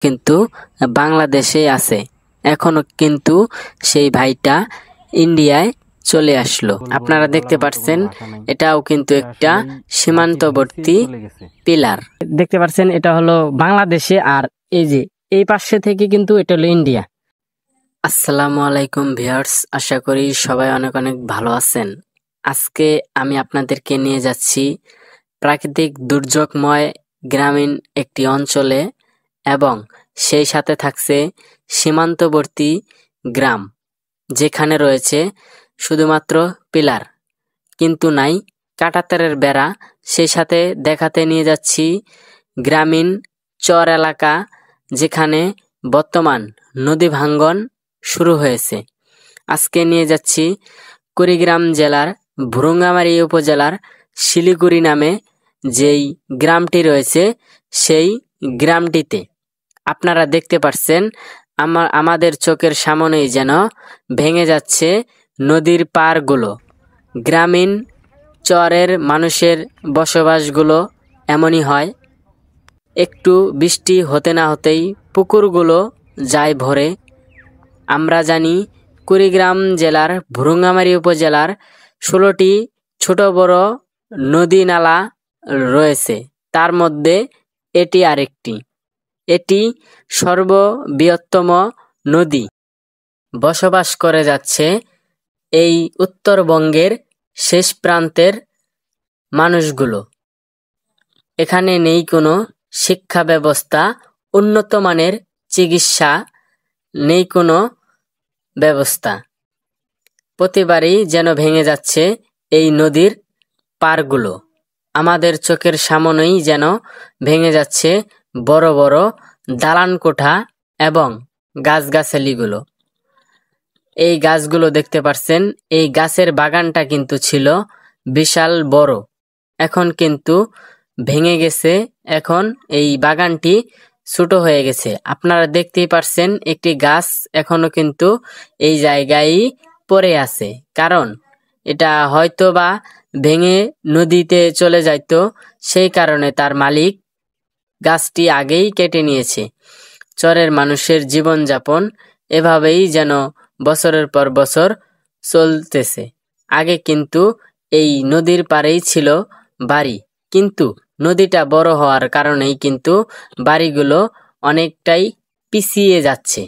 কিন্তু বাংলাদেশে আছে। এখনো কিন্তু সেই ভাইটা ইন্ডিয়ায় চলে আসলো। আপনারা দেখতে পাচ্ছেন এটাও কিন্তু একটা সীমান্তবর্তী পিলার। দেখতে পাচ্ছেন এটা হলো বাংলাদেশে, আর এই যে এই পাশে থেকে কিন্তু এটা হলো ইন্ডিয়া। আসসালামু আলাইকুম ভিউয়ার্স, আশা করি সবাই অনেক অনেক ভালো আছেন। আজকে আমি আপনাদেরকে নিয়ে যাচ্ছি প্রাকৃতিক দুর্যোগময় গ্রামীণ একটি অঞ্চলে, এবং সেই সাথে থাকছে সীমান্তবর্তী গ্রাম, যেখানে রয়েছে শুধুমাত্র পিলার, কিন্তু নাই কাঁটাতারের বেড়া। সেই সাথে দেখাতে নিয়ে যাচ্ছি গ্রামীণ চর এলাকা, যেখানে বর্তমান নদী ভাঙ্গন শুরু হয়েছে। আজকে নিয়ে যাচ্ছি কুড়িগ্রাম জেলার ভুরুঙ্গামারী উপজেলার শিলিগুড়ি নামে যেই গ্রামটি রয়েছে, সেই গ্রামটিতে আপনারা দেখতে পাচ্ছেন আমাদের চোখের সামনেই যেন ভেঙে যাচ্ছে নদীর পাড়গুলো। গ্রামীণ চরের মানুষের বসবাসগুলো এমনই হয়, একটু বৃষ্টি হতে না হতেই পুকুরগুলো যায় ভরে। আমরা জানি কুড়িগ্রাম জেলার ভুরুঙ্গামারী উপজেলার 16টি ছোট বড় নদী নালা রয়েছে, তার মধ্যে এটি আরেকটি। এটি সর্ববৃহত্তম নদী। বসবাস করে যাচ্ছে এই উত্তরবঙ্গের শেষ প্রান্তের মানুষগুলো। এখানে নেই কোনো শিক্ষা ব্যবস্থা, উন্নত মানের চিকিৎসা, নেই কোনো ব্যবস্থা। প্রতিবারই যেন ভেঙে যাচ্ছে এই নদীর পাড়গুলো। আমাদের চোখের সামনেই যেন ভেঙে যাচ্ছে বড় বড় দালান কোঠা এবং গাছগাছালিগুলো। এই গাছগুলো দেখতে পাচ্ছেন, এই গাছের বাগানটা কিন্তু ছিল বিশাল বড়, এখন কিন্তু ভেঙে গেছে। এখন এই বাগানটি ছোট হয়ে গেছে। আপনারা দেখতেই পাচ্ছেন একটি গাছ এখনো কিন্তু এই জায়গায় পড়ে আছে, কারণ এটা হয়তো বা ভেঙে নদীতে চলে যাইতো, সেই কারণে তার মালিক গাছটি আগেই কেটে নিয়েছে। চরের মানুষের জীবনযাপন এভাবেই যেন বছরের পর বছর চলতেছে। আগে কিন্তু এই নদীর পাড়েই ছিল বাড়ি, কিন্তু নদীটা বড় হওয়ার কারণেই কিন্তু বাড়িগুলো অনেকটাই পিছিয়ে যাচ্ছে।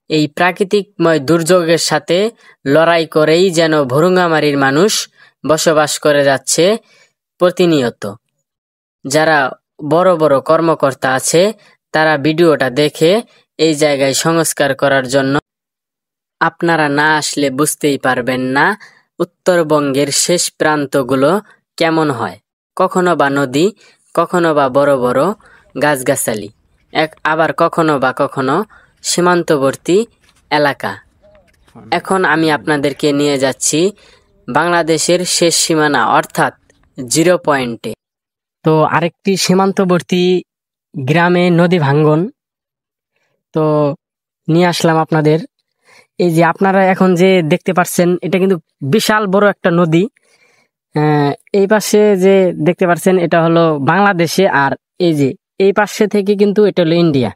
এই প্রাকৃতিকময় দুর্যোগের সাথে লড়াই করেই যেন ভুরুঙ্গামারীর মানুষ বসবাস করে যাচ্ছে প্রতিনিয়ত। যারা বড় বড় কর্মকর্তা আছে, তারা ভিডিওটা দেখে এই জায়গায় সংস্কার করার জন্য, আপনারা না আসলে বুঝতেই পারবেন না উত্তরবঙ্গের শেষ প্রান্তগুলো কেমন হয়। কখনো বা নদী, কখনো বা বড় বড় গাছগাছালি, আবার কখনো বা কখনো সীমান্তবর্তী এলাকা। এখন আমি আপনাদেরকে নিয়ে যাচ্ছি বাংলাদেশের শেষ সীমানা, অর্থাৎ 0 পয়েন্টে। তো আরেকটি সীমান্তবর্তী গ্রামে নদী ভাঙ্গন তো নিয়ে আসলাম আপনাদের। এই যে আপনারা এখন যে দেখতে পাচ্ছেন, এটা কিন্তু বিশাল বড় একটা নদী। এই পাশে যে দেখতে পাচ্ছেন এটা হলো বাংলাদেশে, আর এই যে এই পাশে থেকে কিন্তু এটা হলো ইন্ডিয়া।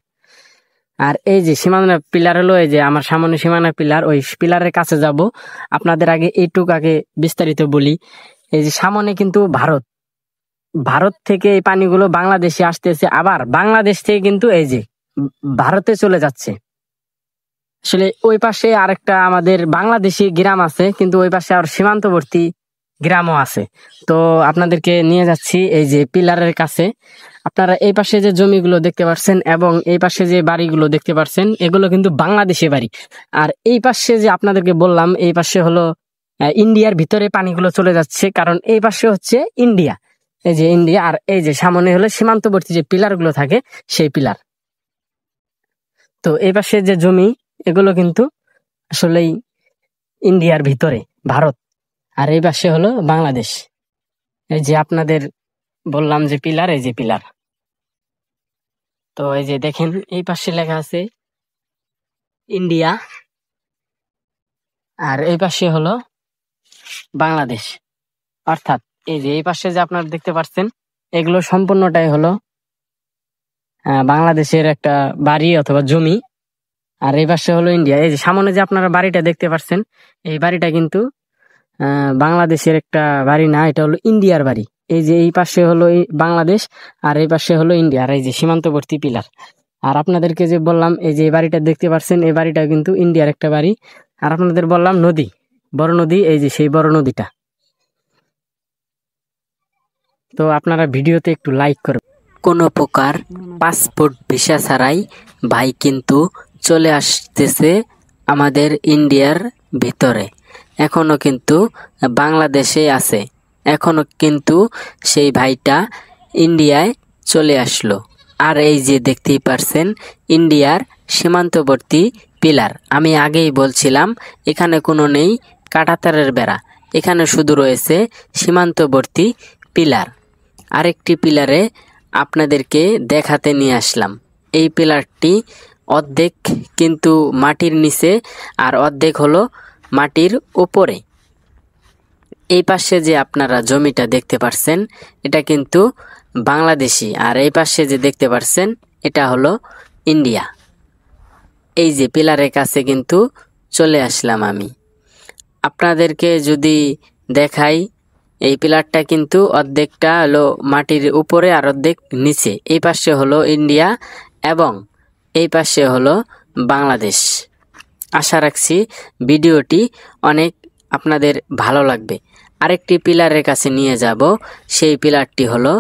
আর এই যে সীমানা পিলার হলো এই যে আমার সামনে সীমানা পিলার, ওই পিলারের কাছে যাব। আপনাদের আগে এইটুকু আগে বিস্তারিত বলি। এই যে সামনে কিন্তু ভারত, ভারত থেকে এই পানিগুলো বাংলাদেশে আসতেছে, আবার বাংলাদেশ থেকে কিন্তু এই যে ভারতে চলে যাচ্ছে। আসলে ওই পাশে আরেকটা আমাদের বাংলাদেশি গ্রাম আছে, কিন্তু ওই পাশে আর সীমান্তবর্তী গ্রামও আছে। তো আপনাদেরকে নিয়ে যাচ্ছি এই যে পিলারের কাছে। আপনারা এই পাশে যে জমিগুলো দেখতে পাচ্ছেন এবং এই পাশে যে বাড়িগুলো দেখতে পাচ্ছেন, এগুলো কিন্তু বাংলাদেশি বাড়ি। আর এই পাশে যে আপনাদেরকে বললাম, এই পাশে হলো ইন্ডিয়ার ভিতরে পানিগুলো চলে যাচ্ছে, কারণ এই পাশে হচ্ছে ইন্ডিয়া। এই যে ইন্ডিয়া, আর এই যে সামনে হলো সীমান্তবর্তী যে পিলার গুলো থাকে, সেই পিলার। তো এই পাশে যে জমি, এগুলো কিন্তু আসলেই ইন্ডিয়ার ভিতরে ভারত, আর এই পাশে হলো বাংলাদেশ। এই যে আপনাদের বললাম যে পিলার, এই যে পিলার। তো এই যে দেখেন এই পাশে লেখা আছে ইন্ডিয়া, আর এই পাশে হলো বাংলাদেশ। অর্থাৎ এই যে এই পাশে যে আপনারা দেখতে পাচ্ছেন, এগুলো সম্পূর্ণটাই হলো বাংলাদেশের একটা বাড়ি অথবা জমি, আর এই পাশে হলো ইন্ডিয়া। এই যে সামনে যে আপনারা বাড়িটা দেখতে পাচ্ছেন, এই বাড়িটা কিন্তু বাংলাদেশের একটা বাড়ি না, এটা হলো ইন্ডিয়ার বাড়ি। এই যে এই পাশে হলো বাংলাদেশ, আর এই পাশে হলো ইন্ডিয়া, আর এই যে সীমান্তবর্তী পিলার। আর আপনাদেরকে যে বললাম, এই যে এই বাড়িটা দেখতে পাচ্ছেন, এই বাড়িটা কিন্তু ইন্ডিয়ার একটা বাড়ি। আর আপনাদের বললাম নদী, বড় নদী, এই যে সেই বড় নদীটা। তো আপনারা ভিডিওতে একটু লাইক করবেন। কোনো প্রকার পাসপোর্ট ভিসা ছাড়াই ভাই কিন্তু চলে আসতেছে আমাদের ইন্ডিয়ার ভিতরে। এখনো কিন্তু বাংলাদেশে আছে, এখনো কিন্তু সেই ভাইটা ইন্ডিয়ায় চলে আসলো। আর এই যে দেখতেই পারছেন ইন্ডিয়ার সীমান্তবর্তী পিলার। আমি আগেই বলছিলাম এখানে কোনো নেই কাঁটাতারের বেড়া, এখানে শুধু রয়েছে সীমান্তবর্তী পিলার। আরেকটি পিলারে আপনাদেরকে দেখাতে নিয়ে আসলাম। এই পিলারটি অর্ধেক কিন্তু মাটির নিচে, আর অর্ধেক হলো মাটির উপরে। এই পাশে যে আপনারা জমিটা দেখতে পাচ্ছেন, এটা কিন্তু বাংলাদেশি, আর এই পাশে যে দেখতে পাচ্ছেন এটা হলো ইন্ডিয়া। এই যে পিলারের কাছে কিন্তু চলে আসলাম আমি। আপনাদেরকে যদি দেখাই, এই পিলারটা কিন্তু অর্ধেকটা হলো মাটির উপরে আর অর্ধেক নিচে। এই পাশে হলো ইন্ডিয়া এবং এই পাশে হলো বাংলাদেশ। আশা রাখছি ভিডিওটি অনেক আপনাদের ভালো লাগবে। আরেকটি পিলারের কাছে নিয়ে যাব, সেই পিলারটি হলো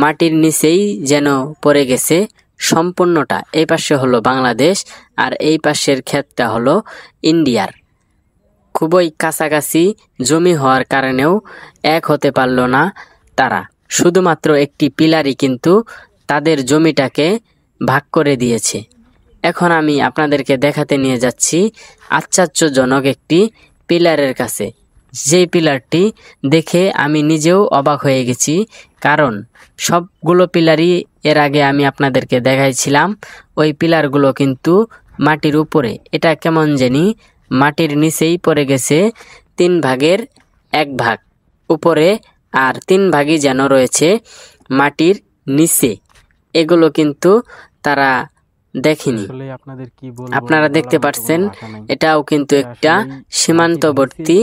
মাটির নিচেই যেন পড়ে গেছে সম্পূর্ণটা। এই পাশে হলো বাংলাদেশ, আর এই পাশের ক্ষেতটা হলো ইন্ডিয়ার। খুবই কাছাকাছি জমি হওয়ার কারণেও এক হতে পারল না তারা। শুধুমাত্র একটি পিলারই কিন্তু তাদের জমিটাকে ভাগ করে দিয়েছে। এখন আমি আপনাদেরকে দেখাতে নিয়ে যাচ্ছি আশ্চর্যজনক একটি পিলারের কাছে, যে পিলারটি দেখে আমি নিজেও অবাক হয়ে গেছি। কারণ সবগুলো পিলারই এর আগে আমি আপনাদেরকে দেখাইছিলাম, ওই পিলারগুলো কিন্তু মাটির উপরে। এটা কেমন জানি মাটির নিচেই পড়ে গেছে 3 ভাগের 1 ভাগ উপরে, আর 3 ভাগই যেন রয়েছে মাটির নিচে। এগুলো কিন্তু তারা দেখেনি। আপনারা দেখতে পাচ্ছেন এটাও কিন্তু একটা সীমান্তবর্তী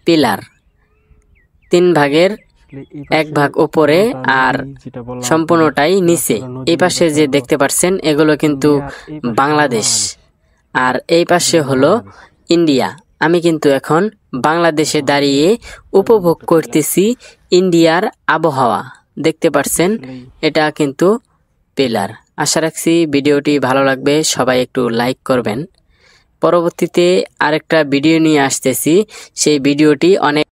পিলার। 3 ভাগের 1 ভাগ উপরে আর সম্পূর্ণটাই নিচে। এই পাশে যে দেখতে পাচ্ছেন এগুলো কিন্তু বাংলাদেশ, আর এই পাশে হলো ইন্ডিয়া। আমি কিন্তু এখন বাংলাদেশে দাঁড়িয়ে উপভোগ করতেছি ইন্ডিয়ার আবহাওয়া। দেখতে পাচ্ছেন এটা কিন্তু পিলার। আশা রাখছি ভিডিওটি ভালো লাগবে, সবাই একটু লাইক করবেন। পরবর্তীতে আরেকটা ভিডিও নিয়ে আসতেছি, সেই ভিডিওটি অনেক